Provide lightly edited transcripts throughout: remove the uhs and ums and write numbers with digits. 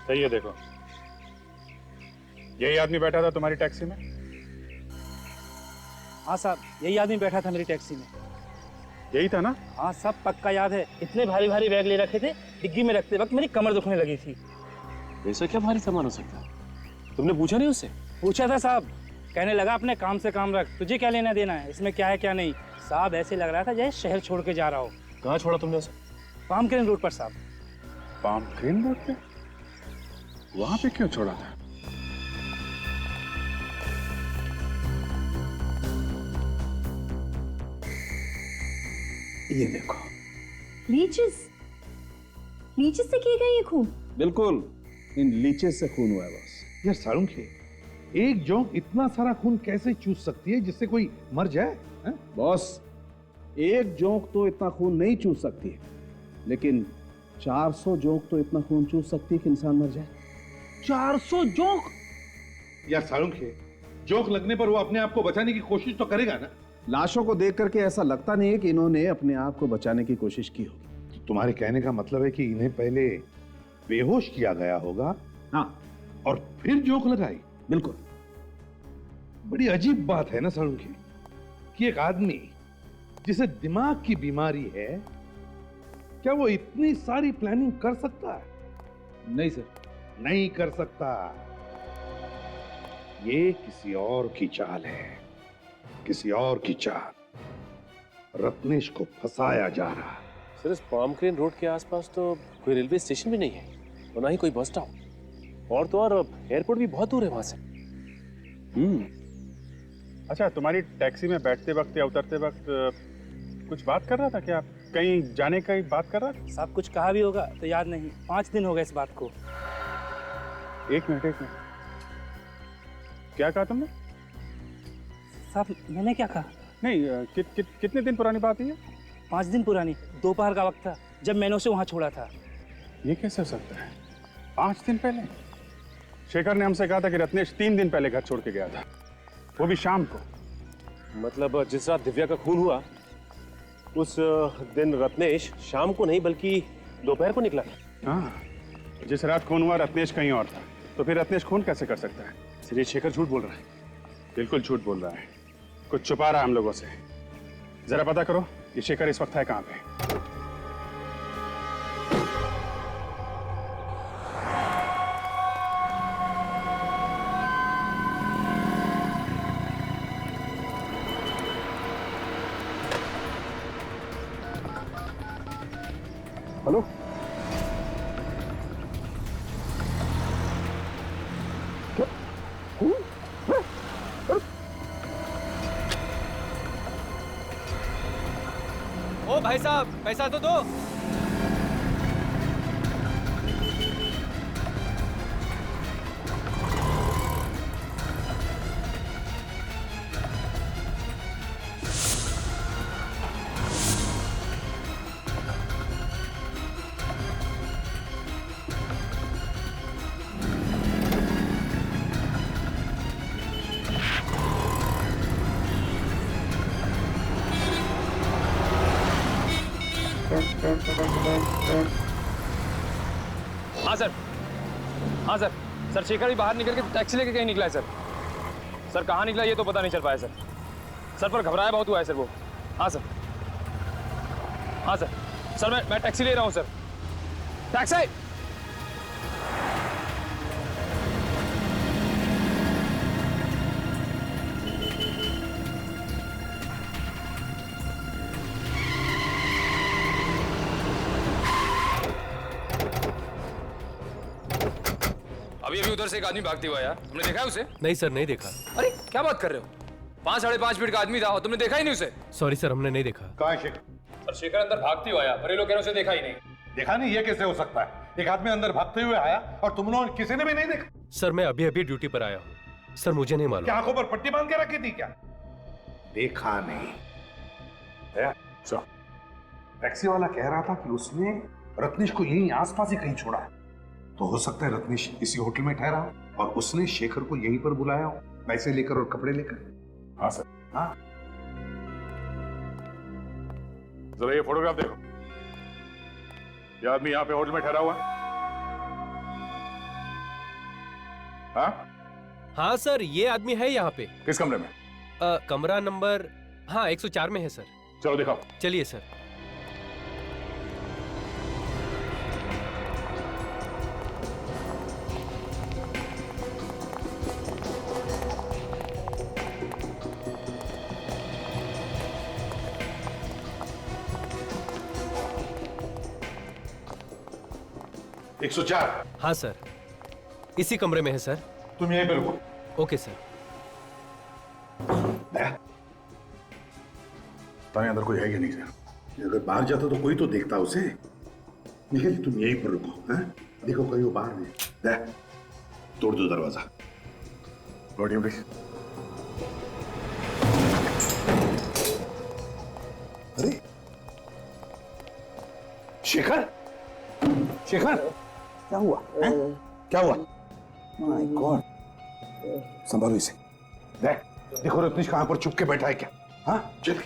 सही है, देखो यही आदमी बैठा था तुम्हारी टैक्सी में? हाँ साहब, यही आदमी बैठा था मेरी टैक्सी में। यही था ना? हाँ सब पक्का याद है। इतने भारी भारी बैग ले रखे थे, डिग्गी में रखते वक्त मेरी कमर दुखने लगी थी। ऐसा क्या भारी सामान हो सकता है? तुमने पूछा नहीं उससे? पूछा था साहब, कहने लगा अपने काम से काम रख, तुझे क्या लेना देना है, इसमें क्या है क्या नहीं। साहब ऐसे लग रहा था जैसे शहर छोड़ के जा रहा हो। कहाँ छोड़ा तुमने उसे? पाम क्रेन रोड पर साहब। पाम क्रेन रोड पे? वहां पे क्यों छोड़ा था? ये देखो, लीचेस से किए गए ये खून? बिल्कुल, इन लीचेस से खून हुआ है बॉस। यार साळुंखे, एक जोंक इतना सारा खून कैसे चूस सकती है जिससे कोई मर जाए? बॉस, एक जोंक तो इतना खून नहीं चूस सकती है, लेकिन 400 जोंक तो इतना खून चूस सकती है कि इंसान मर जाए। 400 जोंक? यार साळुंखे, जोंक लगने पर वो अपने आप को बचाने की कोशिश तो करेगा ना? लाशों को देख करके ऐसा लगता नहीं है कि इन्होंने अपने आप को बचाने की कोशिश की होगी। तो तुम्हारे कहने का मतलब है कि इन्हें पहले बेहोश किया गया होगा, हाँ, और फिर जोंक लगाई? बिल्कुल। बड़ी अजीब बात है ना साळुंखे, कि एक आदमी जिसे दिमाग की बीमारी है, क्या वो इतनी सारी प्लानिंग कर सकता है? नहीं सर, नहीं कर सकता। ये किसी और की चाल है, किसी और की चाल। रत्नेश को फंसाया जा रहा है। सर, इस पाम क्रेन रोड के आसपास तो कोई रेलवे स्टेशन भी नहीं है और ना ही कोई बस स्टॉप, और तो और एयरपोर्ट भी बहुत दूर है वहां से। अच्छा, तुम्हारी टैक्सी में बैठते वक्त या उतरते वक्त कुछ बात कर रहा था क्या? कहीं जाने का ही बात कर रहा था? साहब कुछ कहा भी होगा तो याद नहीं, 5 दिन हो गए इस बात को। एक मिनट, क्या कहा तुमने? साहब मैंने क्या कहा? नहीं, कितने दिन पुरानी बात है ये? 5 दिन पुरानी, दोपहर का वक्त था जब मैंने उसे वहां छोड़ा था। ये कैसे हो सकता है? 5 दिन पहले? शेखर ने हमसे कहा था कि रत्नेश 3 दिन पहले घर छोड़ के गया था, वो भी शाम को। मतलब जिस रात दिव्या का खून हुआ उस दिन रत्नेश शाम को नहीं बल्कि दोपहर को निकला था। हाँ, जिस रात खून हुआ रत्नेश कहीं और था, तो फिर रत्नेश खून कैसे कर सकता है? इसलिए शेखर झूठ बोल रहा है। बिल्कुल झूठ बोल रहा है, कुछ छुपा रहा है हम लोगों से। जरा पता करो ये शेखर इस वक्त है कहां पे। हेलो, ओ भाई साहब, पैसा तो दो। हाँ सर, हाँ सर। सर शेखर भी बाहर निकल के टैक्सी लेके कहीं निकला है सर। सर कहाँ निकला ये तो पता नहीं चल पाया सर। सर पर घबराया बहुत हुआ है सर वो। हाँ सर, हाँ सर। सर मैं टैक्सी ले रहा हूँ सर। टैक्सी। अभी अभी उधर से एक आदमी भागते हुआ यार, तुमने देखा है उसे? नहीं सर, नहीं देखा। अरे क्या बात कर रहे हो? 5 साढ़े 5 फीट का आदमी था और तुमने देखा ही नहीं उसे? सॉरी सर, हमने नहीं देखा। कहाँ है शेखर? सर शेखर अंदर भागते हुआ आया, पर ये लोग कह रहे हैं उसे देखा ही नहीं। देखा नहीं? ये कैसे हो सकता है? एक आदमी अंदर भागते हुए आया और तुम लोगों किसी ने भी नहीं देखा? सर मैं अभी अभी ड्यूटी पर आया हूँ सर, मुझे नहीं मालूम। क्या आंखों पर पट्टी बांध के रखी थी क्या? देखा नहीं? टैक्सी वाला कह रहा था कि उसने रत्नेश को यहीं आसपास ही कहीं छोड़ा है, तो हो सकता है रत्नेश इसी होटल में ठहरा हो और उसने शेखर को यहीं पर बुलाया हो, पैसे लेकर और कपड़े लेकर। हाँ सर। हाँ, जरा ये फोटोग्राफ देखो, ये आदमी यहाँ पे होटल में ठहरा हुआ है। हाँ, हाँ सर, ये आदमी है यहाँ पे। किस कमरे में? कमरा नंबर, हाँ 104 में है सर। चलो दिखाओ। चलिए सर। एक 104। हाँ सर, इसी कमरे में है सर। तुम यहीं पे रुको। Okay sir. पता नहीं अंदर कोई है या नहीं सर। अगर बाहर जाता तो कोई तो देखता उसे। निखिल तुम यहीं पर रुको। हैं? देखो कहीं वो बाहर नहीं। दे, तोड़ दो दरवाजा। लौटिए प्लीज। अरे शेखर, शेखर क्या हुआ है? क्या हुआ? माय गॉड, संभालो इसे। देख, देखो रत्नेश कहां पर छुप के बैठा है क्या? हाँ चल।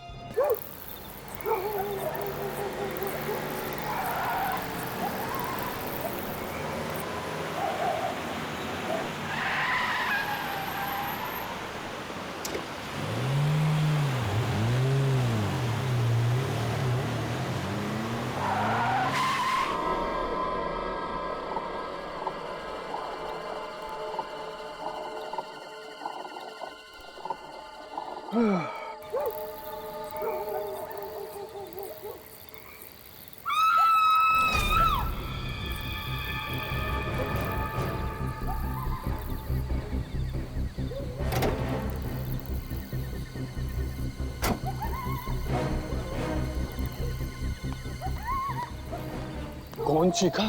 कौन चीखा?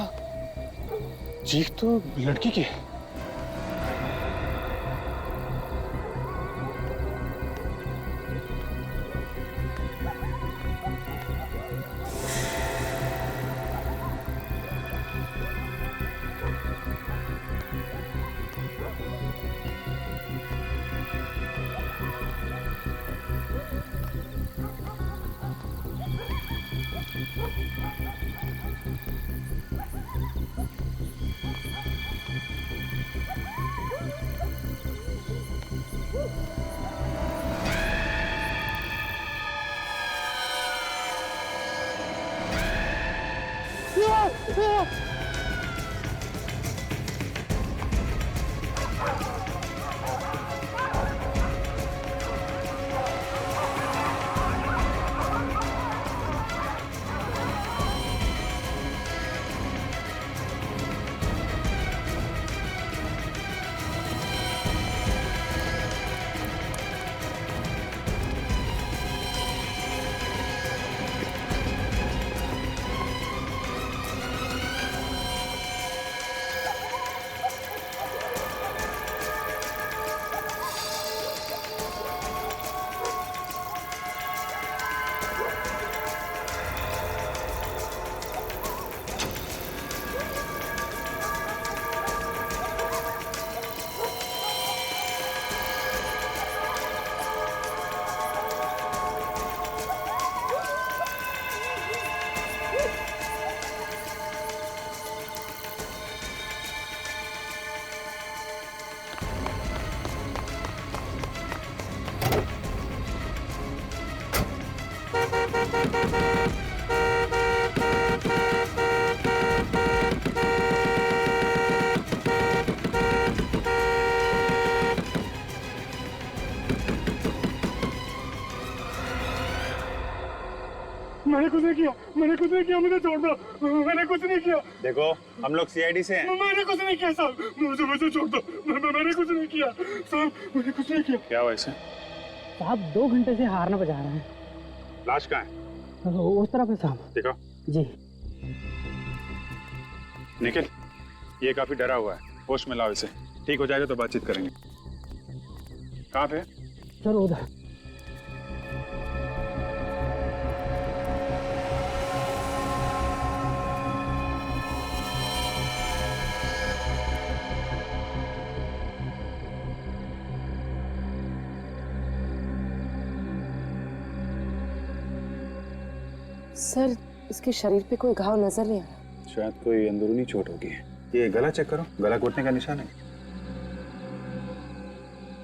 चीख तो लड़की की है। मैंने कुछ नहीं किया, मैंने कुछ नहीं किया, मुझे छोड़ दो, मैंने कुछ नहीं किया। देखो हम लोग सीआईडी से हैं। मैंने कुछ नहीं किया साहब, मुझे छोड़ दो, मैंने कुछ नहीं किया साहब, मैंने कुछ नहीं किया। क्या हुआ इसे? साहब 2 घंटे से हारना बजा रहे हैं। लाश कहाँ है? उस तरफ है साहब। देखो जी। निखिल, ये काफी डरा हुआ है, होश में लाओ इसे। ठीक हो जाएगा तो बातचीत करेंगे। कहाँ पे? सर उधर। सर, इसके शरीर पे कोई घाव नजर नहीं आ रहा। शायद कोई अंदरूनी चोट होगी। ये गला चेक करो, गला घुटने का निशान है।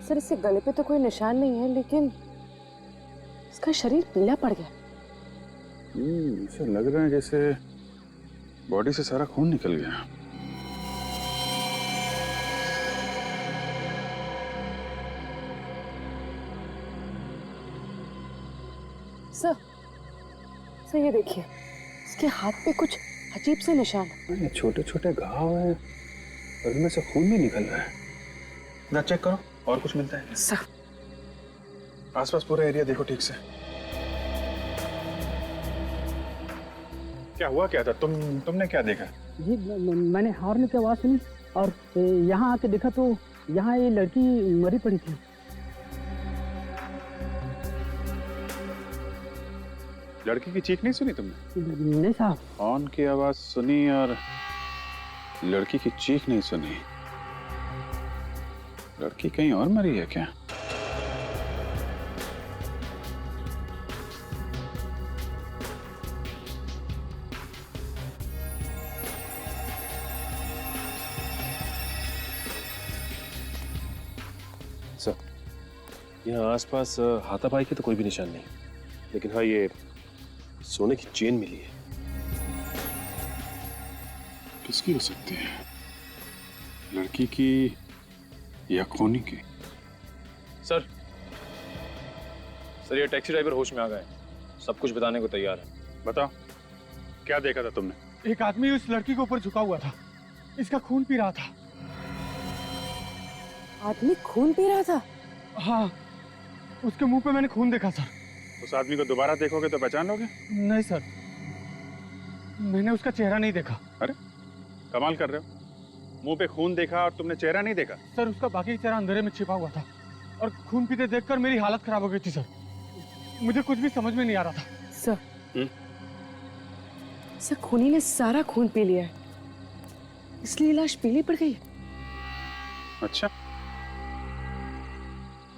सर इसके गले पे तो कोई निशान नहीं है, लेकिन इसका शरीर पीला पड़ गया। इसे लग रहा है जैसे बॉडी से सारा खून निकल गया। सर, सर ये देखिए, इसके हाथ पे कुछ अजीब से निशान है। ये छोटे छोटे घाव हैं और इनमें से खून भी निकल रहा है। ना चेक करो और कुछ मिलता है। सर, आसपास पूरा एरिया देखो ठीक से। क्या हुआ क्या था? तुमने क्या देखा? जी मैंने हॉर्न की आवाज़ सुनी और यहाँ आके देखा तो यहाँ ये लड़की मरी पड़ी थी। लड़की की चीख नहीं सुनी तुमने? नहीं साहब। हॉर्न की आवाज सुनी और लड़की की चीख नहीं सुनी। लड़की कहीं और मरी है क्या? सर, यहाँ आसपास हाथापाई के तो कोई भी निशान नहीं, लेकिन हाँ ये सोने की चेन मिली है। किसकी हो सकती है? लड़की की या खूनी की? सर ये टैक्सी ड्राइवर होश में आ गए, सब कुछ बताने को तैयार है। बताओ क्या देखा था तुमने? एक आदमी उस लड़की के ऊपर झुका हुआ था, इसका खून पी रहा था। आदमी खून पी रहा था? हाँ, उसके मुंह पे मैंने खून देखा सर। उस आदमी को दोबारा देखोगे तो पहचान लोगे? नहीं सर, मैंने उसका चेहरा नहीं देखा। अरे कमाल कर रहे हो, मुंह पे खून देखा और तुमने चेहरा नहीं देखा? सर उसका बाकी चेहरा अंधेरे में छिपा हुआ था और खून पीते देखकर मेरी हालत खराब हो गई थी सर। मुझे कुछ भी समझ में नहीं आ रहा था। सर, सर खूनी ने सारा खून पी लिया है, इसलिए लाश पीली पड़ गई है। अच्छा,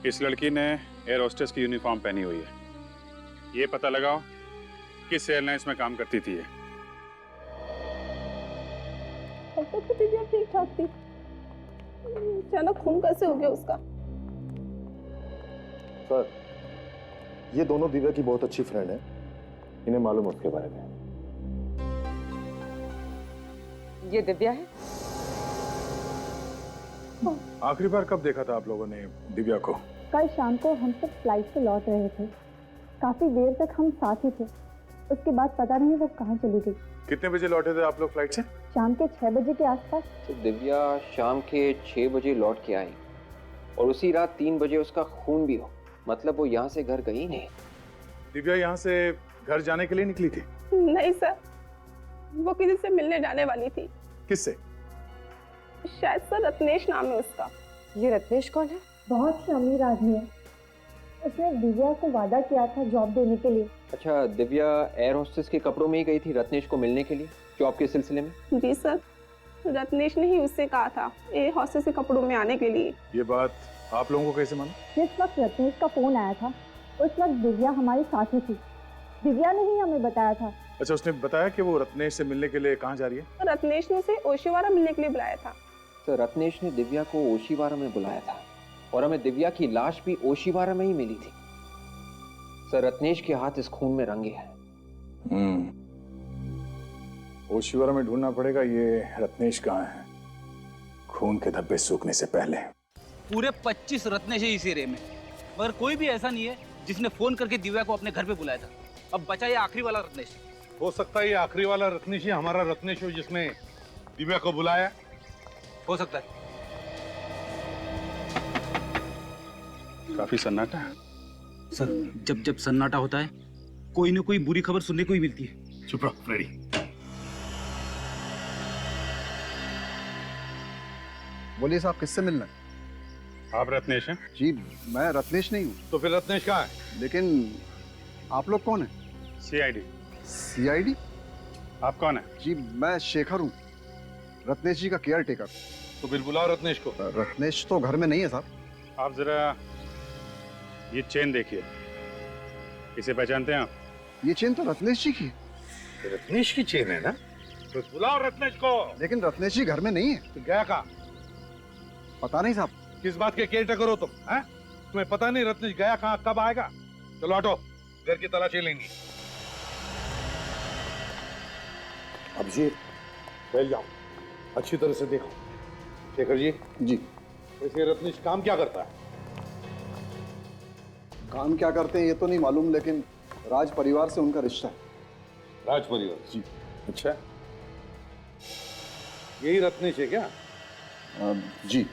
इस लड़की ने एयर होस्टेस की यूनिफॉर्म पहनी हुई है। ये पता लगाओ किस एयरलाइंस में काम करती थी ये। ठीक ठाक थी, अचानक खून कैसे हो गया उसका? सर, ये दोनों दिव्या की बहुत अच्छी फ्रेंड है, इन्हें मालूम है उसके बारे में। ये दिव्या है? आखिरी बार कब देखा था आप लोगों ने दिव्या को? कल शाम को हम सब फ्लाइट से लौट रहे थे, काफी देर तक हम साथ ही थे। उसके बाद पता नहीं वो कहाँ चली गई। कितने बजे लौटे थे आप लोग फ्लाइट से? शाम के 6 बजे के आसपास। तो दिव्या शाम के 6 बजे लौट के आई और उसी रात 3 बजे उसका खून भी हो, मतलब वो यहाँ से घर गई नहीं। दिव्या यहाँ से घर जाने के लिए निकली थी? नहीं सर, वो किसी से मिलने जाने वाली थी। किससे? शायद सर रत्नेश नाम है उसका। ये रत्नेश कौन है? बहुत ही अमीर आदमी है, उसने दिव्या को वादा किया था जॉब देने के लिए। अच्छा, दिव्या एयर होस्टेस के कपड़ों में ही गई थी रत्नेश को मिलने के लिए जॉब के सिलसिले में? जी सर, रत्नेश ने ही उससे कहा था एयर होस्टेस के कपड़ों में आने के लिए। ये बात आप लोगों को कैसे मालूम? जिस वक्त रत्नेश का फोन आया था उस वक्त दिव्या हमारे साथ ही थी, दिव्या ने ही हमें बताया था। अच्छा, उसने बताया कि वो रत्नेश से मिलने के लिए कहाँ जा रही है? रत्नेश ने उसे ओशिवारा मिलने के लिए बुलाया था। तो रत्नेश ने दिव्या को ओशिवारा में बुलाया था और हमें दिव्या की लाश भी ओशिवारा में ही मिली थी। सर, रत्नेश के हाथ इस खून में रंगे हैं। ओशिवारा में ढूंढना पड़ेगा ये रत्नेश कहाँ है, खून के धब्बे सूखने से पहले। पूरे 25 रत्नेश है इस एरिया में, मगर कोई भी ऐसा नहीं है जिसने फोन करके दिव्या को अपने घर पे बुलाया था। अब बचा ये आखिरी वाला रत्नेश। हो सकता है ये आखिरी वाला रत्नेश ही हमारा रत्नेश हो जिसने दिव्या को बुलाया। हो सकता है। काफी सन्नाटा है सर, जब जब सन्नाटा होता है कोई ना कोई बुरी खबर सुनने को ही मिलती है। चुप रहो फ्रेडी। बोलिए साहब, किससे मिलना है? आप रत्नेश हैं? जी मैं रत्नेश नहीं हूँ। तो फिर रत्नेश कहाँ है? लेकिन आप लोग कौन है? CID। CID? आप कौन है? जी मैं शेखर हूँ, रत्नेश जी का केयर टेकर। तो फिर बुलाओ रत्नेश को। रत्नेश तो घर में नहीं है साहब। आप जरा ये चेन देखिए, इसे पहचानते हैं आप? ये चेन तो रत्नेश जी की है। रत्नेश की चेन है ना? तो बुलाओ रत्नेश को। लेकिन रत्नेश जी घर में नहीं है। तो गया कहाँ? पता नहीं साहब, किस बात के केयर टेकर हो तुम? हैं? तुम्हें पता नहीं रत्नेश गया कहाँ, कब आएगा? चलो हटो, घर की तलाशी लेंगे। अभिजीत, फैल जाओ, अच्छी तरह से देखो। शेखर जी। जी। वैसे रत्नेश काम क्या करता है? काम क्या करते हैं ये तो नहीं मालूम, लेकिन राज परिवार से उनका रिश्ता है। राज परिवार? जी। अच्छा, यही रत्नेश है क्या? जी।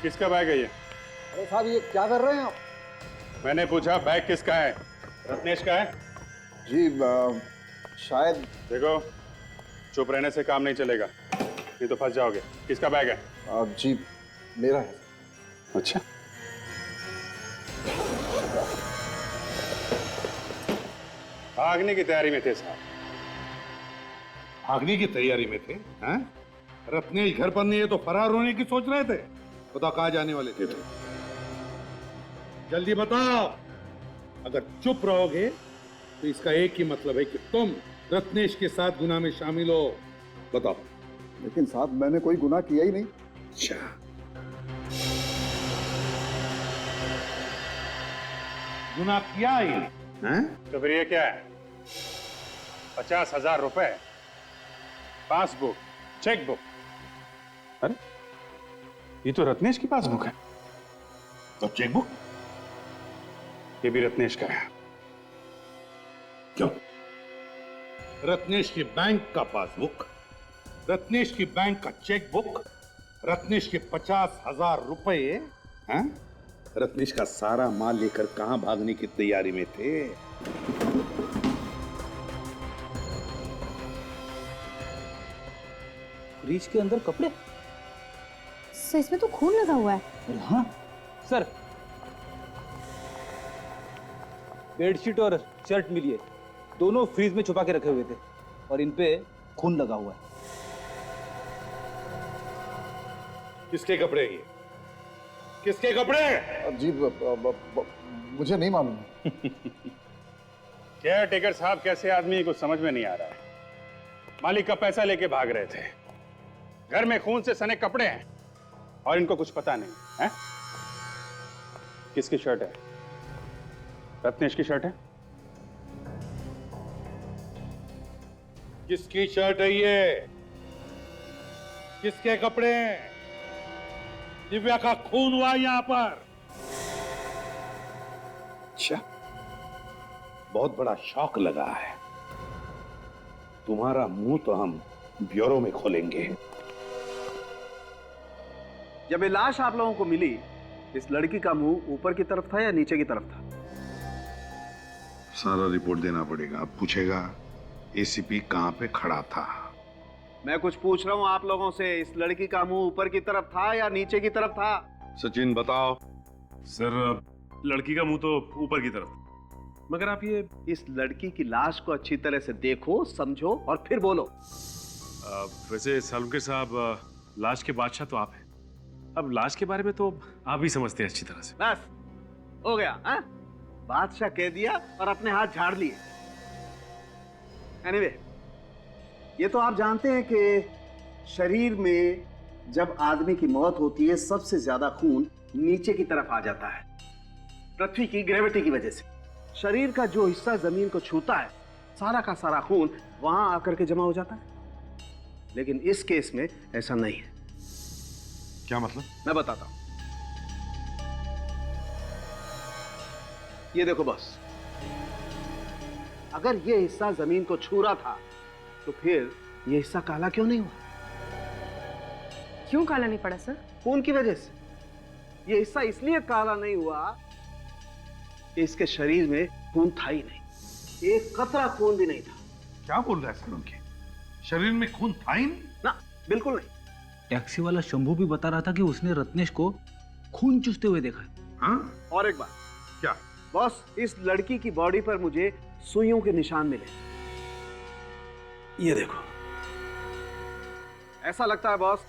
किसका बैग है ये? अरे साहब, ये क्या कर रहे हैं आप? मैंने पूछा बैग किसका है? रत्नेश का है? जी शायद। देखो, चुप रहने से काम नहीं चलेगा, नहीं तो फंस जाओगे। किसका बैग है? जी मेरा है। अच्छा, भागने की तैयारी में थे साहब। भागने की तैयारी में थे? हैं? रत्नेश घर पर नहीं है तो फरार होने की सोच रहे थे? बताओ कहाँ जाने वाले थे? जल्दी बताओ। अगर चुप रहोगे तो इसका एक ही मतलब है कि तुम रत्नेश के साथ गुनाह में शामिल हो। बताओ। लेकिन साहब, मैंने कोई गुनाह किया ही नहीं। अच्छा, गुनाह किया ही नहीं? तो फिर ये क्या है? 50,000 रुपए, पासबुक, चेकबुक। अरे ये तो रत्नेश की पासबुक है। तो चेकबुक? ये भी रत्नेश का है। क्यों? रत्नेश की बैंक का पासबुक, रत्नेश की बैंक का चेकबुक, रत्नेश के 50,000 रुपए, हैं? रत्नेश का सारा माल लेकर कहां भागने की तैयारी में थे? फ्रिज के अंदर कपड़े? सर, इसमें तो खून लगा हुआ है। हाँ सर, बेडशीट और शर्ट मिली है, दोनों फ्रीज में छुपा के रखे हुए थे और इन पे खून लगा हुआ है। किसके कपड़े ये? किसके कपड़े? जी मुझे नहीं मालूम। केयर टेकर साहब कैसे आदमी कुछ समझ में नहीं आ रहा है। मालिक का पैसा लेके भाग रहे थे, घर में खून से सने कपड़े हैं और इनको कुछ पता नहीं है। किसकी शर्ट है? रत्नेश की शर्ट है। किसकी शर्ट है ये? किसके कपड़े हैं? दिव्या का खून हुआ यहां पर। अच्छा, बहुत बड़ा शौक लगा है। तुम्हारा मुंह तो हम ब्यूरो में खोलेंगे। जब ये लाश आप लोगों को मिली, इस लड़की का मुंह ऊपर की तरफ था या नीचे की तरफ था? सारा रिपोर्ट देना पड़ेगा। अब पूछेगा एसीपी कहां पे खड़ा था। मैं कुछ पूछ रहा हूं आप लोगों से, इस लड़की का मुंह ऊपर की तरफ था या नीचे की तरफ था? सचिन बताओ। सर, लड़की का मुंह तो ऊपर की तरफ, मगर आप ये इस लड़की की लाश को अच्छी तरह से देखो, समझो और फिर बोलो। वैसे सालुंके साहब, लाश के बादशाह तो आप हैं। अब लाश के बारे में तो आप ही समझते हैं अच्छी तरह से। बस हो गया, हाँ? बादशाह कह दिया और अपने हाथ झाड़ लिए। एनीवे, ये तो आप जानते हैं कि शरीर में जब आदमी की मौत होती है, सबसे ज्यादा खून नीचे की तरफ आ जाता है, पृथ्वी की ग्रेविटी की वजह से। शरीर का जो हिस्सा जमीन को छूता है, सारा का सारा खून वहां आकर के जमा हो जाता है। लेकिन इस केस में ऐसा नहीं है। क्या मतलब? मैं बताता हूं। ये देखो बस, अगर ये हिस्सा जमीन को छू रहा था तो फिर ये हिस्सा काला क्यों नहीं हुआ? क्यों काला नहीं पड़ा सर? खून की वजह से। ये हिस्सा इसलिए काला नहीं हुआ कि इसके शरीर में खून था ही नहीं, एक कतरा खून भी नहीं था। क्या बोल रहा है सर? उनके शरीर में खून था ही नहीं? ना, बिल्कुल नहीं। टैक्सी वाला शंभू भी बता रहा था कि उसने रत्नेश को खून चूसते हुए देखा है। हाँ? और एक बात। क्या? बॉस, इस लड़की की बॉडी पर मुझे सुइयों के निशान मिले। ये देखो, ऐसा लगता है बॉस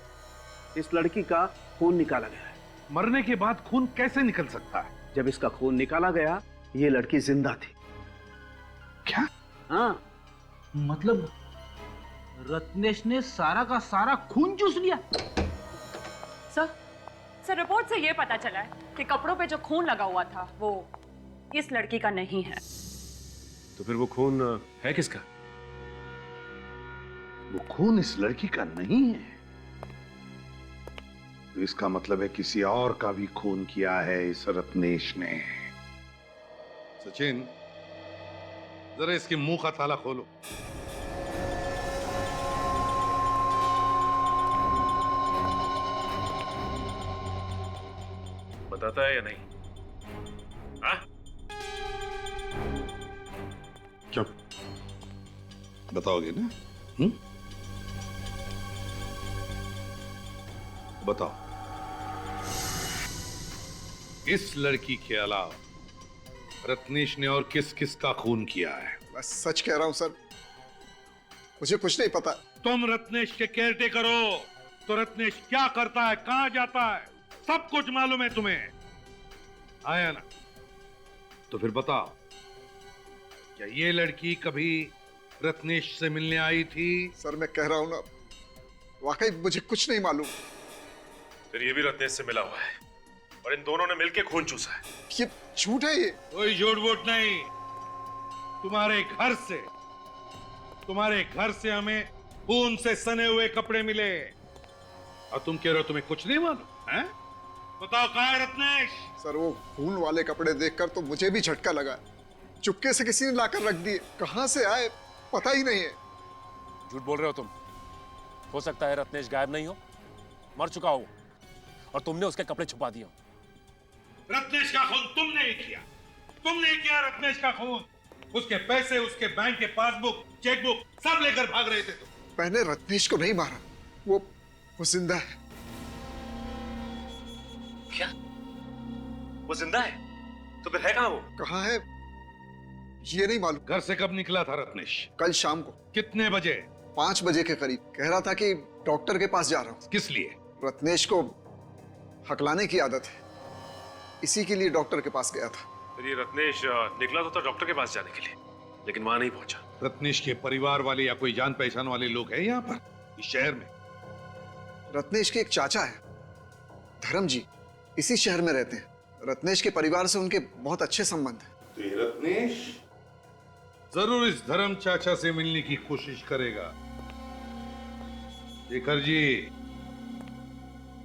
इस लड़की का खून निकाला गया है। मरने के बाद खून कैसे निकल सकता है? जब इसका खून निकाला गया ये लड़की जिंदा थी। क्या? हाँ, मतलब रत्नेश ने सारा का सारा खून चूस लिया। सर रिपोर्ट से ये पता चला है कि कपड़ों पे जो खून लगा हुआ था वो इस लड़की का नहीं है। तो फिर वो खून है किसका? वो खून इस लड़की का नहीं है, तो इसका मतलब है किसी और का भी खून किया है इस रत्नेश ने। सचिन, जरा इसके मुंह का ताला खोलो। बताता है या नहीं? हाँ? चुप, बताओगे ना? बताओ। इस लड़की के अलावा रत्नेश ने और किस किस का खून किया है? मैं सच कह रहा हूं सर, मुझे कुछ नहीं पता। तुम रत्नेश के केयरटेकर हो, तो रत्नेश क्या करता है, कहां जाता है, सब कुछ मालूम है तुम्हें, आया ना? तो फिर बताओ, क्या ये लड़की कभी रत्नेश से मिलने आई थी? सर मैं कह रहा हूं ना, वाकई मुझे कुछ नहीं मालूम। फिर ये भी रत्नेश से मिला हुआ है और इन दोनों ने मिलकर खून चूसा है। ये झूठ है। ये कोई झूठ वूठ नहीं। तुम्हारे घर से हमें खून से सने हुए कपड़े मिले और तुम कह रहे हो तुम्हें कुछ नहीं मालूम है? बताओ कहाँ है रत्नेश? सर वो खून वाले कपड़े देखकर तो मुझे भी झटका लगा। चुपके से किसी ने लाकर रख दिए, कहां से आए पता ही नहीं है। झूठ बोल रहे हो तुम। हो सकता है रत्नेश गायब नहीं हो, मर चुका हो और तुमने उसके कपड़े छुपा दिए। रत्नेश का खून तुमने किया रत्नेश का खून। उसके पैसे, उसके बैंक के पासबुक, चेकबुक सब लेकर भाग रहे थे तुम। मैंने रत्नेश को नहीं मारा, वो जिंदा है। क्या? वो जिंदा है? तो फिर है कहां वो? कहां है ये नहीं मालूम। घर से कब निकला था रत्नेश? कल शाम को। कितने बजे? 5 बजे के करीब। कह रहा था कि डॉक्टर के पास जा रहा हूं। किस लिए? रत्नेश को हकलाने की आदत है, इसी के लिए डॉक्टर के पास गया था। फिर ये रत्नेश निकला तो था डॉक्टर के पास जाने के लिए, लेकिन वहां नहीं पहुंचा। रत्नेश के परिवार वाले या कोई जान पहचान वाले लोग हैं यहाँ पर इस शहर में? रत्नेश के एक चाचा है, धर्म जी, इसी शहर में रहते हैं। रत्नेश के परिवार से उनके बहुत अच्छे संबंध हैं। तो ये रत्नेश जरूर इस धर्म चाचा से मिलने की कोशिश करेगा। शेखर जी,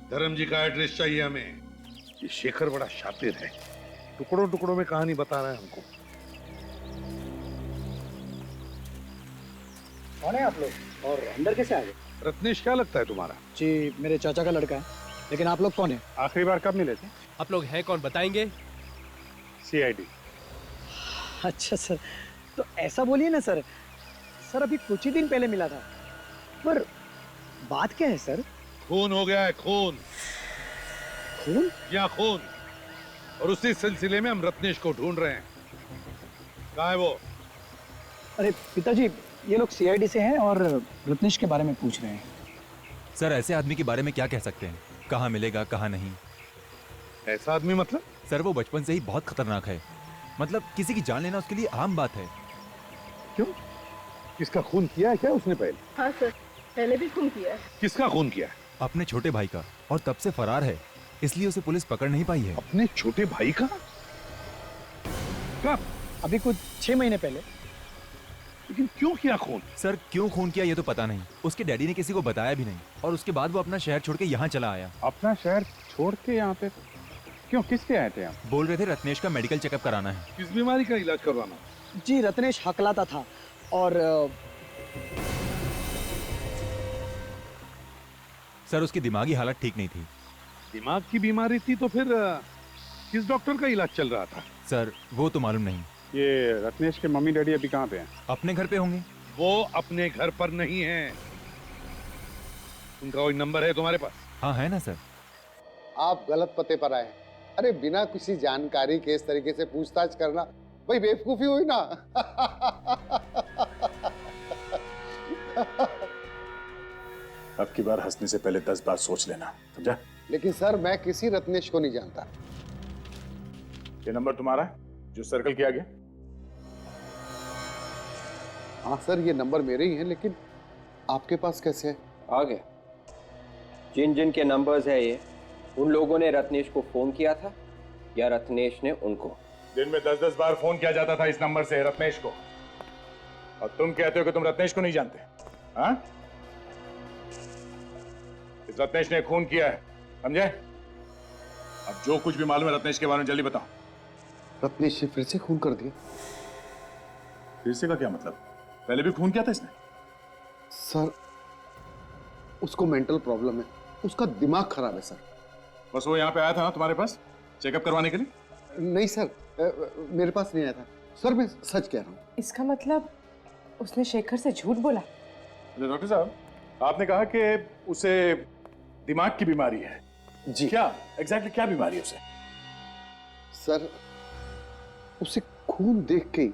धर्म जी का एड्रेस चाहिए हमें। ये शेखर बड़ा शातिर है, टुकड़ों टुकड़ों में कहानी बता रहा है हमको। कौन है आप लोग और अंदर कैसे आ गए? रत्नेश क्या लगता है तुम्हारा? जी मेरे चाचा का लड़का है, लेकिन आप लोग कौन है? आखिरी बार कब मिले थे? आप लोग हैं कौन बताएंगे? CID। अच्छा सर, तो ऐसा बोलिए ना सर। सर अभी कुछ ही दिन पहले मिला था, पर बात क्या है सर? खून हो गया है, खून। खून? या खून, और उसी सिलसिले में हम रत्नेश को ढूंढ रहे हैं। कहाँ है वो? अरे पिताजी, ये लोग CID से हैं और रत्नेश के बारे में पूछ रहे हैं। सर ऐसे आदमी के बारे में क्या कह सकते हैं? कहाँ मिलेगा कहाँ नहीं। ऐसा आदमी मतलब? सर वो बचपन से ही बहुत खतरनाक है, मतलब किसी की जान लेना उसके लिए आम बात है। क्यों? किसका खून किया है क्या उसने पहले? हाँ सर, पहले भी खून किया है। किसका खून किया है? अपने छोटे भाई का, और तब से फरार है, इसलिए उसे पुलिस पकड़ नहीं पाई है। अपने छोटे भाई का? कब? अभी कुछ 6 महीने पहले। लेकिन क्यों किया खून? सर क्यों खून किया ये तो पता नहीं, उसके डैडी ने किसी को बताया भी नहीं, और उसके बाद वो अपना शहर छोड़ के यहाँ चला आया। अपना शहर छोड़ के यहाँ पे क्यों, किस लिए आए थे आप? बोल रहे थे रत्नेश का मेडिकल चेकअप कराना है। किस बीमारी का इलाज करवाना? जी रत्नेश हकलाता था और सर उसकी दिमागी हालत ठीक नहीं थी, दिमाग की बीमारी थी तो फिर किस डॉक्टर का इलाज चल रहा था? सर वो तो मालूम नहीं। ये रत्नेश के मम्मी डैडी अभी कहाँ पे हैं? अपने घर पे होंगे। वो अपने घर पर नहीं है। उनका कोई नंबर है तुम्हारे पास? हाँ है ना सर। आप गलत पते पर आए। अरे बिना किसी जानकारी के इस तरीके से पूछताछ करना भाई बेवकूफी हुई ना। अब की बार हंसने से पहले 10 बार सोच लेना, समझा? लेकिन सर मैं किसी रत्नेश को नहीं जानता। ये नंबर तुम्हारा है जो सर्कल किया गया? हाँ सर ये नंबर मेरे ही है, लेकिन आपके पास कैसे है? आ गया। जिन जिन के नंबर्स है ये, उन लोगों ने रत्नेश को फोन किया था या रत्नेश ने उनको? दिन में 10-10 बार फोन किया जाता था इस नंबर से रत्नेश को, और तुम कहते हो कि तुम रत्नेश को नहीं जानते? हाँ? इस रत्नेश ने खून किया है, समझे? अब जो कुछ भी मालूम है रत्नेश के बारे में जल्दी बताओ। रत्नेश ने फिर से खून कर दिया? फिर से का क्या मतलब? पहले भी खून किया था इसने? सर उसको मेंटल प्रॉब्लम है, उसका दिमाग खराब है सर। बस वो यहाँ पे आया था ना तुम्हारे पास चेकअप करवाने के लिए? नहीं सर मेरे पास नहीं आया था सर, मैं सच कह रहा हूँ। इसका मतलब उसने शेखर से झूठ बोला? डॉक्टर साहब आपने कहा कि उसे दिमाग की बीमारी है जी। क्या एग्जैक्टली क्या बीमारी है उसे? सर उसे खून देख के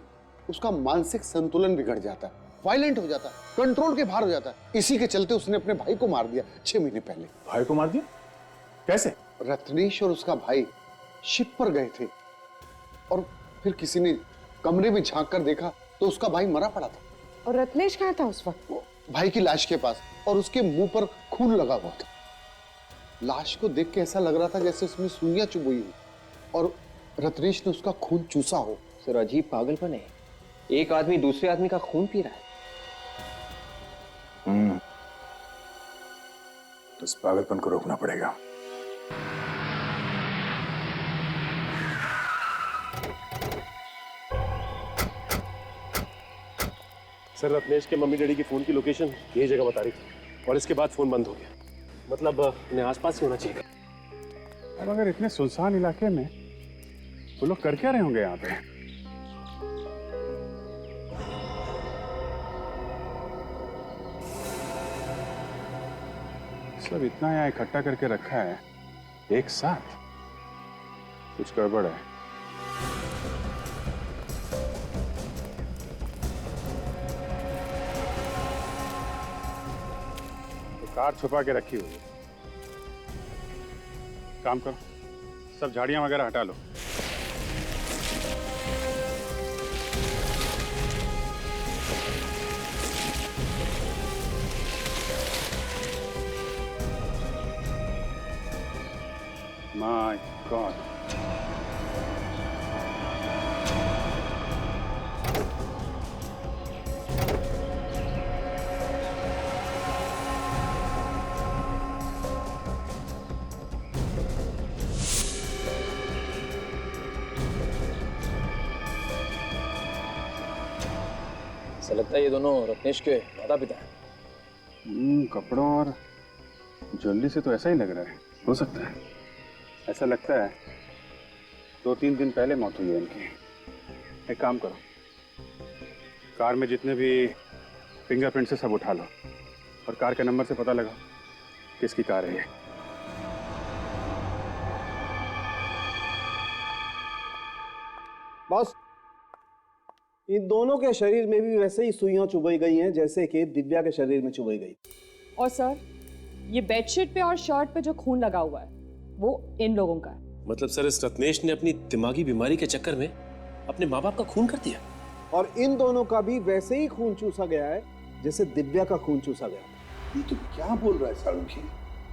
उसका मानसिक संतुलन बिगड़ जाता है, वायलेंट हो जाता है, कंट्रोल के बाहर हो जाता है। इसी के चलते उसने अपने भाई को मार दिया 6 महीने पहले। भाई को मार दिया? कैसे? रत्नेश और उसका भाई शिप पर गए थे और फिर किसी ने कमरे में झांक कर देखा तो उसका भाई मरा पड़ा था। और रत्नेश कहाँ था उस वक्त? भाई की लाश के पास, और उसके मुंह पर खून लगा हुआ था। लाश को देख के ऐसा लग रहा था जैसे उसमें सुइयां चुभई हुई और रत्नेश ने उसका खून चूसा हो। सर अजीब पागलपन है, एक आदमी दूसरे आदमी का खून पी रहा है। तो इस पागलपन को रोकना पड़ेगा। सर रत्नेश के मम्मी डैडी की फोन की लोकेशन यही जगह बता रही थी, और इसके बाद फोन बंद हो गया। मतलब इन्हें आसपास ही होना चाहिए। अब अगर इतने सुनसान इलाके में वो लोग कर क्या रहे होंगे यहाँ पे? सब इतना यहाँ इकट्ठा करके रखा है एक साथ, कुछ गड़बड़ है। तो कार छुपा के रखी हुई है। काम करो, सब झाड़ियां वगैरह हटा लो। My God. ऐसा लगता है ये दोनों रत्नेश के माता पिता हैं। कपड़ों और ज्वेलरी से तो ऐसा ही लग रहा है। हो सकता है, ऐसा लगता है 2-3 दिन पहले मौत हुई है इनकी। एक काम करो, कार में जितने भी फिंगरप्रिंट्स है सब उठा लो और कार के नंबर से पता लगा किसकी कार है ये। बॉस, इन दोनों के शरीर में भी वैसे ही सुइयां चुभई गई हैं जैसे कि दिव्या के शरीर में चुभई गई। और सर, ये बेडशीट पे और शर्ट पे जो खून लगा हुआ है वो इन लोगों का है। मतलब सर इस रत्नेश ने अपनी दिमागी बीमारी के चक्कर में अपने माँ बाप का खून कर दिया, और इन दोनों का भी वैसे ही खून चूसा गया है जैसे दिव्या का खून चूसा गया। ये तुम क्या बोल रहा है सालुखी?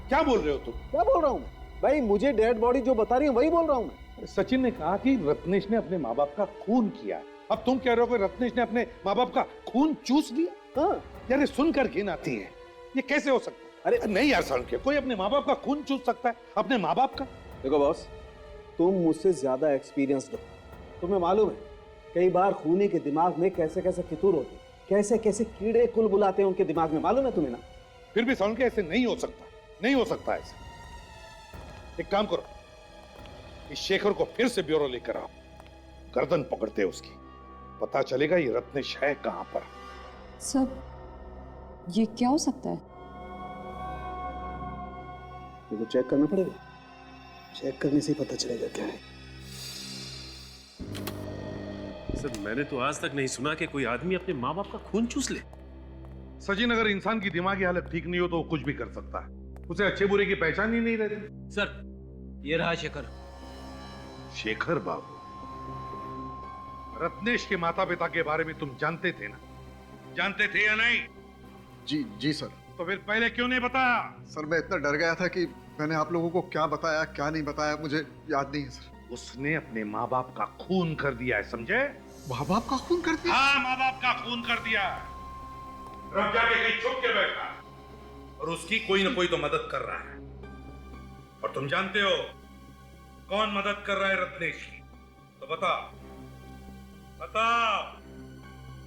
क्या बोल रहे हो तुम? क्या बोल रहा हूँ भाई? मुझे डेड बॉडी जो बता रही है वही बोल रहा हूँ मैं। सचिन ने कहा कि रत्नेश ने अपने माँ बाप का खून किया, अब तुम कह रहे हो कि रत्नेश ने अपने माँ बाप का खून चूस लिया? हाँ यार ये सुनकर घिन आती है, ये कैसे हो सकता है? अरे नहीं यार सालुखी, कोई अपने माँ बाप का खून चूस सकता है? अपने माँ बाप का? देखो बॉस, तुम मुझसे ज्यादा एक्सपीरियंस्ड हो, तुम्हें मालूम है कई बार खूनी के दिमाग में कैसे कैसे फितूर होते, कैसे कैसे कीड़े कुल बुलाते हैं उनके दिमाग में, मालूम है तुम्हें ना? फिर भी सालुखी ऐसे नहीं हो सकता, नहीं हो सकता ऐसे। एक काम करो, इस शेखर को फिर से ब्यूरो लेकर आओ, गर्दन पकड़ते हैं उसकी, पता चलेगा ये रत्नेश है कहां पर। सर ये क्या हो सकता है? ये तो चेक करना पड़ेगा, चेक करने से ही पता चलेगा क्या है। सर मैंने तो आज तक नहीं सुना कि कोई आदमी अपने माँ बाप का खून चूस ले। सचिन, अगर इंसान की दिमागी हालत ठीक नहीं हो तो वो कुछ भी कर सकता है, उसे अच्छे बुरे की पहचान ही नहीं रहती। सर ये रहा शेखर। शेखर बाबू, रत्नेश के माता पिता के बारे में तुम जानते थे ना? जानते थे या नहीं? जी जी सर। तो फिर पहले क्यों नहीं बताया? सर मैं इतना डर गया था कि मैंने आप लोगों को क्या बताया क्या नहीं बताया मुझे याद नहीं है सर। उसने अपने माँ बाप का खून कर दिया है, समझे? माँ बाप का खून कर दिया? हाँ, माँ बाप का खून कर दिया। रब जाके कहीं छुप के बैठा और उसकी कोई ना कोई तो मदद कर रहा है। और तुम जानते हो कौन मदद कर रहा है रत्नेश की? तो बताओ बताओ।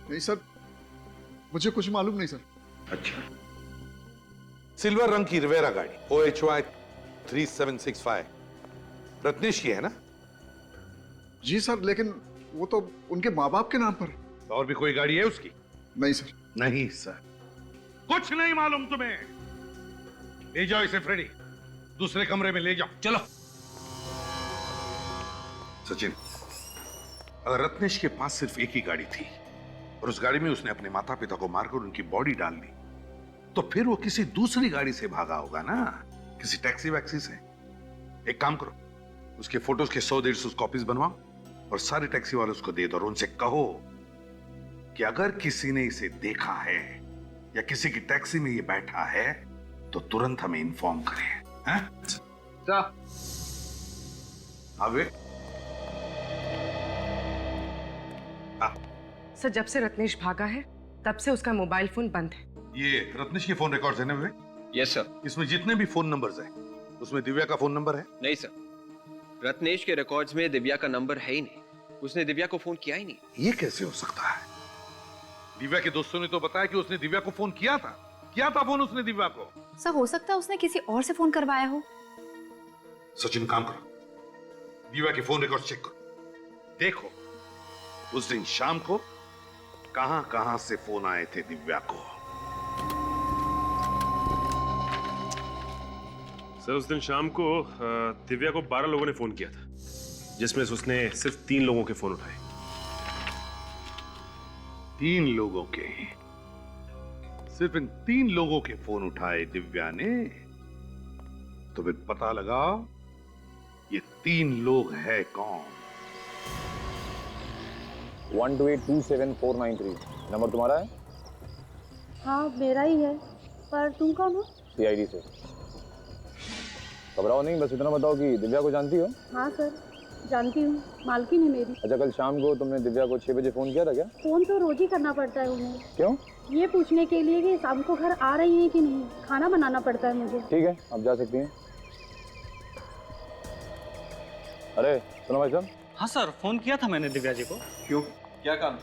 नहीं सर, मुझे कुछ मालूम नहीं सर। अच्छा, सिल्वर रंग की रिवेरा गाड़ी OHY 3765 रत्नेश की है ना? जी सर, लेकिन वो तो उनके माँ बाप के नाम पर। और भी कोई गाड़ी है उसकी? नहीं सर। नहीं सर, कुछ नहीं मालूम तुम्हें। ले जाओ इसे फ्रेडी, दूसरे कमरे में ले जाओ। चलो। सचिन, अगर रत्नेश के पास सिर्फ एक ही गाड़ी थी और उस गाड़ी में उसने अपने माता पिता को मारकर उनकी बॉडी डाल दी, तो फिर वो किसी दूसरी गाड़ी से भागा होगा ना, किसी टैक्सी वैक्सी से। एक काम करो, उसके फोटोज के 100-150 कॉपीज बनवाओ और सारे टैक्सी वालों को दे दो और उनसे कहो कि अगर किसी ने इसे देखा है या किसी की टैक्सी में ये बैठा है तो तुरंत हमें इन्फॉर्म करें। हैं? आवे। सर जब से रत्नेश भागा है तब से उसका मोबाइल फोन बंद है। ये रत्नेश के फोन रिकॉर्ड्स है ना वे? Yes sir. इसमें जितने भी फोन नंबर्स हैं उसमें दिव्या का फोन नंबर है? नहीं सर, रत्नेश के रिकॉर्ड्स में दिव्या का नंबर है ही नहीं। उसने दिव्या को फोन किया ही नहीं। ये कैसे हो सकता है? दिव्या के दोस्तों ने तो बताया कि उसने दिव्या को फोन किया था फोन उसने दिव्या को। सर हो सकता है उसने किसी और से फोन करवाया हो। सचिन काम करो, दिव्या के फोन रिकॉर्ड चेक करो, देखो उस दिन शाम को कहां से फोन आए थे दिव्या को। सर उस दिन शाम को दिव्या को 12 लोगों ने फोन किया था, जिसमें से उसने सिर्फ 3 लोगों के फोन उठाए। 3 लोगों के? सिर्फ इन 3 लोगों के फोन उठाए दिव्या ने? तो फिर पता लगाओ ये 3 लोग है कौन? 1282749 नंबर तुम्हारा है? हाँ मेरा ही है, पर तुम कौन हो? CID से। घबराओ नहीं, बस इतना बताओ कि दिव्या को जानती हो? हाँ सर जानती हूँ, मालकिन है मेरी। अच्छा, कल शाम को तुमने दिव्या को 6 बजे फोन किया था क्या? फोन तो रोज ही करना पड़ता है उन्हें। क्यों? ये पूछने के लिए कि शाम को घर आ रही है कि नहीं, खाना बनाना पड़ता है मुझे। ठीक है, आप जा सकती हैं। अरे सुनो भाई साहब। हाँ सर, फोन किया था मैंने दिव्या जी को। क्यों? क्या काम?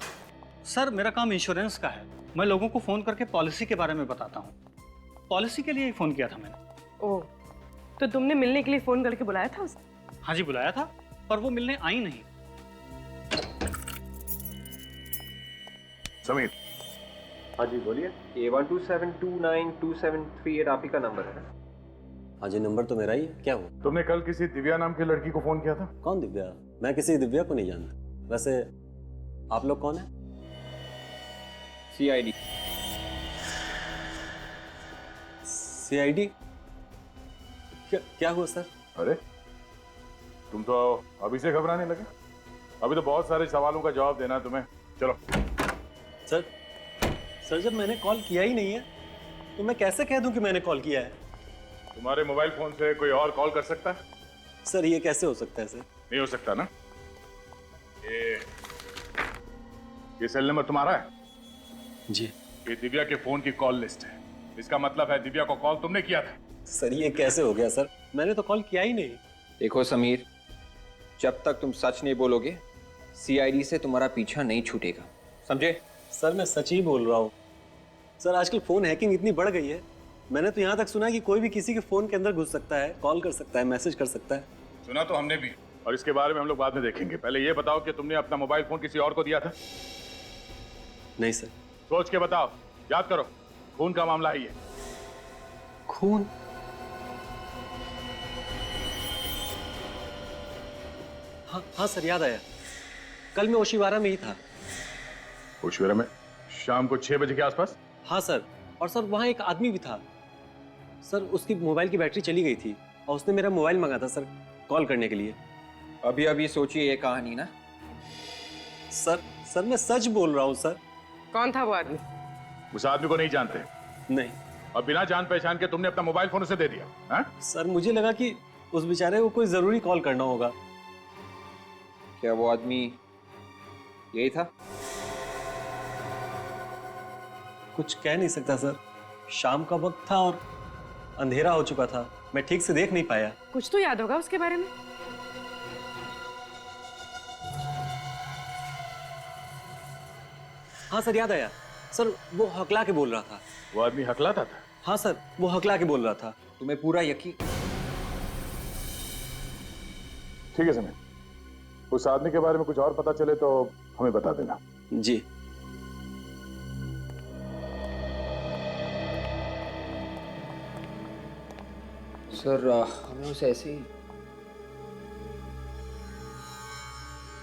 सर मेरा काम इंश्योरेंस का है, मैं लोगों को फोन करके पॉलिसी के बारे में बताता हूँ। पॉलिसी के लिए ही फोन किया था मैंने। ओह, तो तुमने मिलने के लिए फोन करके बुलाया था उसे? हाँ जी बुलाया था, पर वो मिलने आई नहीं। समीर। हाँ जी बोलिए। A127292738 आप ही का नंबर है। हाँ जी नंबर तो मेरा ही है। क्या हुआ? तुमने कल किसी दिव्या नाम की लड़की को फोन किया था? कौन दिव्या? मैं किसी दिव्या को नहीं जानता। वैसे आप लोग कौन है? CID। CID? क्या हुआ सर? अरे तुम तो अभी से घबराने लगे। अभी तो बहुत सारे सवालों का जवाब देना है तुम्हें। चलो। सर जब मैंने कॉल किया ही नहीं है तो मैं कैसे कह दूं कि मैंने कॉल किया है? तुम्हारे मोबाइल फोन से कोई और कॉल कर सकता है? सर ये कैसे हो सकता है सर? नहीं हो सकता ना। ये सेल नंबर तुम्हारा है? जी। ये दिव्या के फोन की कॉल लिस्ट है। इसका मतलब है दिव्या को कॉल तुमने किया था। सर ये कैसे हो गया सर? मैंने तो कॉल किया ही नहीं। देखो समीर, जब तक तुम सच नहीं बोलोगे CID से तुम्हारा पीछा नहीं छूटेगा, समझे? सर मैं सच ही बोल रहा हूँ। सर आजकल फोन हैकिंग इतनी बढ़ गई है मैंने तो यहाँ तक सुना है कि कोई भी किसी के फोन के अंदर घुस सकता है, कॉल कर सकता है, मैसेज कर सकता है। सुना तो हमने भी, और इसके बारे में हम लोग बाद में देखेंगे। पहले ये बताओ कि तुमने अपना मोबाइल फोन किसी और को दिया था? नहीं सर। सोच के बताओ, याद करो, खून का मामला है ये। खून? हाँ सर, याद आया। कल मैं ओशिवारा में ही था। ओशिवारा में? शाम को 6 बजे के आसपास? हाँ सर, और सर वहाँ एक आदमी भी था। सर उसकी मोबाइल की बैटरी चली गई थी और उसने मेरा मोबाइल मंगा था सर, कॉल करने के लिए। अभी अभी सोचिए ये कहानी ना। सर मैं सच बोल रहा हूँ सर। कौन था वो आदमी? उस आदमी को नहीं जानते? नहीं। और बिना जान पहचान के तुमने अपना मोबाइल फोन उसे दे दिया? हा? सर मुझे लगा कि उस बेचारे को कोई जरूरी कॉल करना होगा। क्या वो आदमी यही था? कुछ कह नहीं सकता सर, शाम का वक्त था और अंधेरा हो चुका था, मैं ठीक से देख नहीं पाया। कुछ तो याद होगा उसके बारे में। हाँ सर, याद आया। सर वो हकला के बोल रहा था। वो आदमी हकलाता था? हाँ सर, वो हकला के बोल रहा था। तुम्हें पूरा यकीन? ठीक है समय, उस आदमी के बारे में कुछ और पता चले तो हमें बता देना। जी। सर हमें उसे ऐसे ही।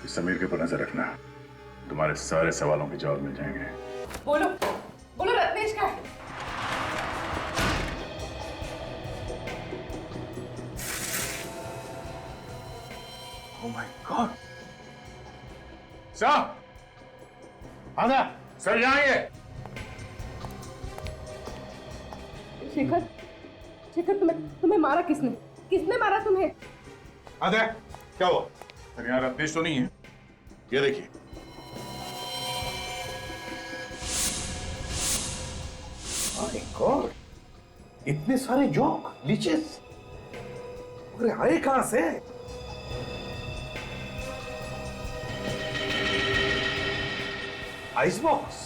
इस समीर के ऊपर नजर रखना, तुम्हारे सारे सवालों के जवाब मिल जाएंगे। बोलो बोलो, रत्नेश का है? Oh my God! सर, आना, सर यहाँ आइए। शेखर, शेखर तुम्हें मारा किसने? किसने मारा तुम्हें? आधा, क्या हुआ? सर यहाँ रत्नेश तो नहीं है? ये देखिए। My God! इतने सारे जोक, लीचेस, अरे आए कहां से? Ice box.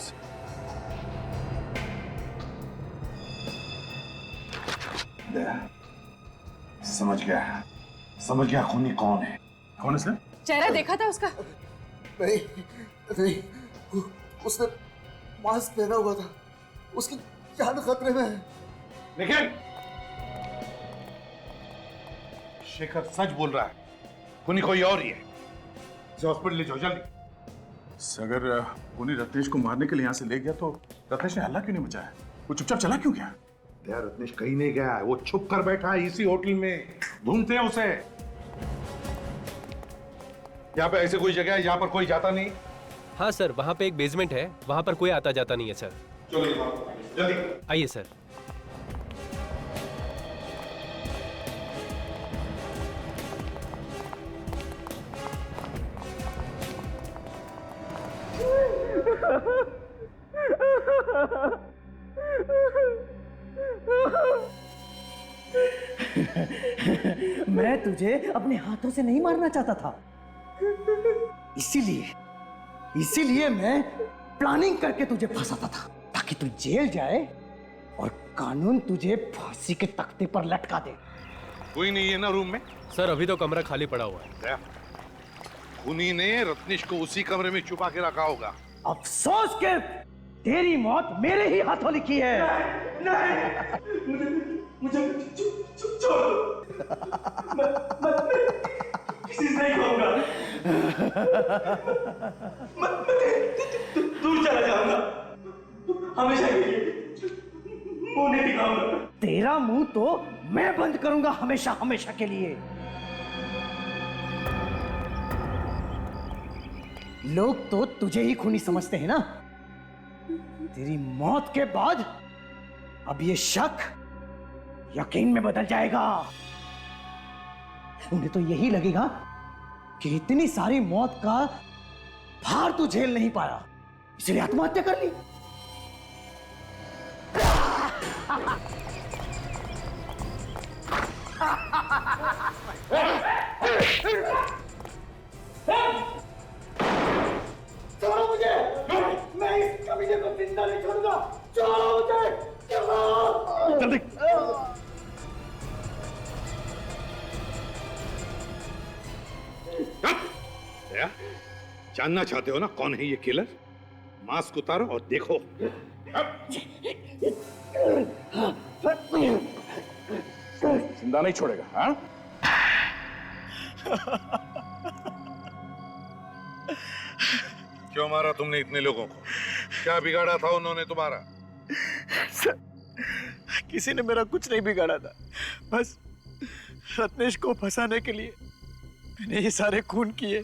समझ गया खूनी कौन है। कौन है सर? चेहरा देखा था उसका? नहीं नहीं, उसने मास्क पहना हुआ था, उसकी जान खतरे में है। लेकिन शेखर सच बोल रहा है, खूनी कोई और ही है। इसे हॉस्पिटल ले जाओ जल्दी। अगर खूनी रत्नेश को मारने के लिए यहाँ से ले गया तो रत्नेश ने हल्ला क्यों नहीं मचाया? वो चुपचाप चला क्यों गया? यार रत्नेश कहीं नहीं गया है, वो छुप कर बैठा है इसी होटल में, ढूंढते हैं उसे। यहाँ पे ऐसी कोई जगह है जहाँ पर कोई जाता नहीं? हाँ सर, वहाँ पे एक बेसमेंट है, वहाँ पर कोई आता जाता नहीं है सर। चलो जल्दी आइए सर। मैं तुझे अपने हाथों से नहीं मारना चाहता था, इसीलिए मैं प्लानिंग करके तुझे फंसाता था ताकि तू जेल जाए और कानून तुझे फांसी के तख्ते पर लटका दे। कोई नहीं है ना रूम में? सर अभी तो कमरा खाली पड़ा हुआ है। खूनी ने रत्नेश को उसी कमरे में छुपा के रखा होगा। अफसोस के तेरी मौत मेरे ही हाथों लिखी है। मुझे छोड़ दो। मैं किसी से नहीं कहूंगा। मैं दूर चला जाऊंगा, हमेशा के लिए मुंह नहीं दिखाऊंगा। तेरा मुंह तो मैं बंद करूंगा हमेशा हमेशा के लिए। लोग तो तुझे ही खूनी समझते हैं ना। तेरी मौत के बाद अब ये शक यकीन में बदल जाएगा। उन्हें तो यही लगेगा कि इतनी सारी मौत का भार तू झेल नहीं पाया, इसलिए आत्महत्या कर ली। छोड़ो मुझे, मैं इस कमीने को जिंदा नहीं छोड़ूंगा। छोड़ो मुझे, छोड़ो। जल्दी। दया, जानना चाहते हो ना कौन है ये किलर? मास्क उतारो और देखो। जिंदा नहीं छोड़ेगा। हाँ? क्यों मारा तुमने इतने लोगों को? क्या बिगाड़ा था उन्होंने तुम्हारा? सर, किसी ने मेरा कुछ नहीं बिगाड़ा था, बस रत्नेश को फंसाने के लिए मैंने ये सारे खून किए।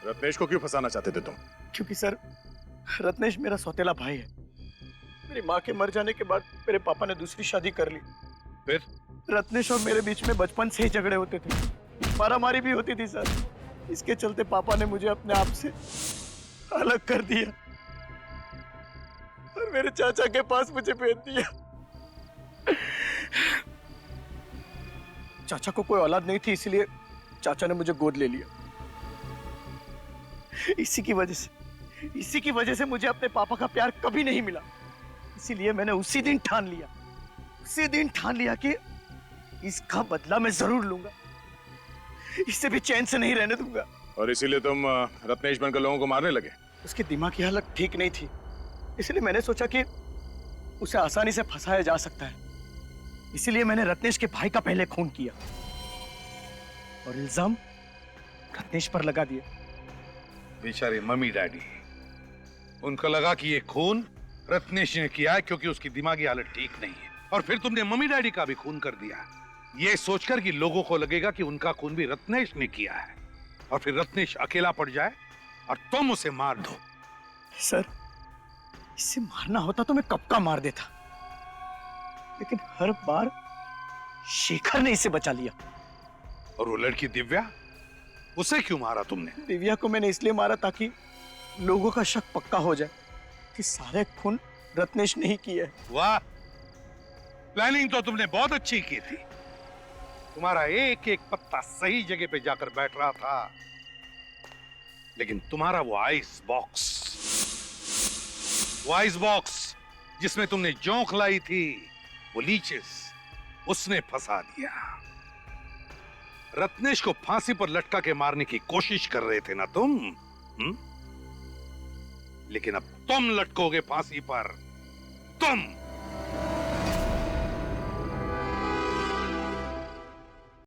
रत्नेश को क्यों फंसाना चाहते थे तुम? क्योंकि सर, रत्नेश मेरा सौतेला भाई है। मेरी माँ के मर जाने के बाद मेरे पापा ने दूसरी शादी कर ली। फिर रत्नेश और मेरे बीच में बचपन से ही झगड़े होते थे, मारामारी भी होती थी सर। इसके चलते पापा ने मुझे अपने आप से अलग कर दिया और मेरे चाचा के पास मुझे भेज दिया। चाचा को कोई औलाद नहीं थी, इसलिए चाचा ने मुझे गोद ले लिया। इसी की वजह से मुझे अपने पापा का प्यार कभी नहीं मिला। इसीलिए मैंने उसी दिन ठान लिया कि इसका बदला मैं जरूर लूंगा। इससे भी चैन से नहीं रहने दूंगा। और इसीलिए तुम रत्नेश बनकर लोगों को मारने लगे? उसकी दिमागी हालत ठीक नहीं थी, इसलिए मैंने सोचा कि उसे आसानी से फंसाया जा सकता है। इसीलिए मैंने रत्नेश के भाई का पहले खून किया और इल्जाम रत्नेश पर लगा दिया। बेचारे मम्मी डैडी, उनको लगा कि ये खून रत्नेश ने किया है क्योंकि उसकी दिमागी हालत ठीक नहीं है, और फिर तुमने मम्मी डैडी का भी खून कर दिया, ये सोचकर कि लोगों को लगेगा कि उनका खून भी रत्नेश ने किया है, और फिर रत्नेश अकेला पड़ जाए और तुम उसे मार दो। सर, इसे मारना होता तो मैं कब का मार देता, लेकिन हर बार शेखर ने इसे बचा लिया। और वो लड़की दिव्या, उसे क्यों मारा तुमने? दिव्या को मैंने इसलिए मारा ताकि लोगों का शक पक्का हो जाए कि सारे खून रत्नेश ने ही किए हैं। वाह, प्लानिंग तो तुमने बहुत अच्छी की थी। तुम्हारा एक एक पत्ता सही जगह पे जाकर बैठ रहा था, लेकिन तुम्हारा वो आइस बॉक्स जिसमें तुमने जोंक लाई थी, वो लीचेस, उसने फंसा दिया। रत्नेश को फांसी पर लटका के मारने की कोशिश कर रहे थे ना तुम? लेकिन अब तुम लटकोगे फांसी पर, तुम।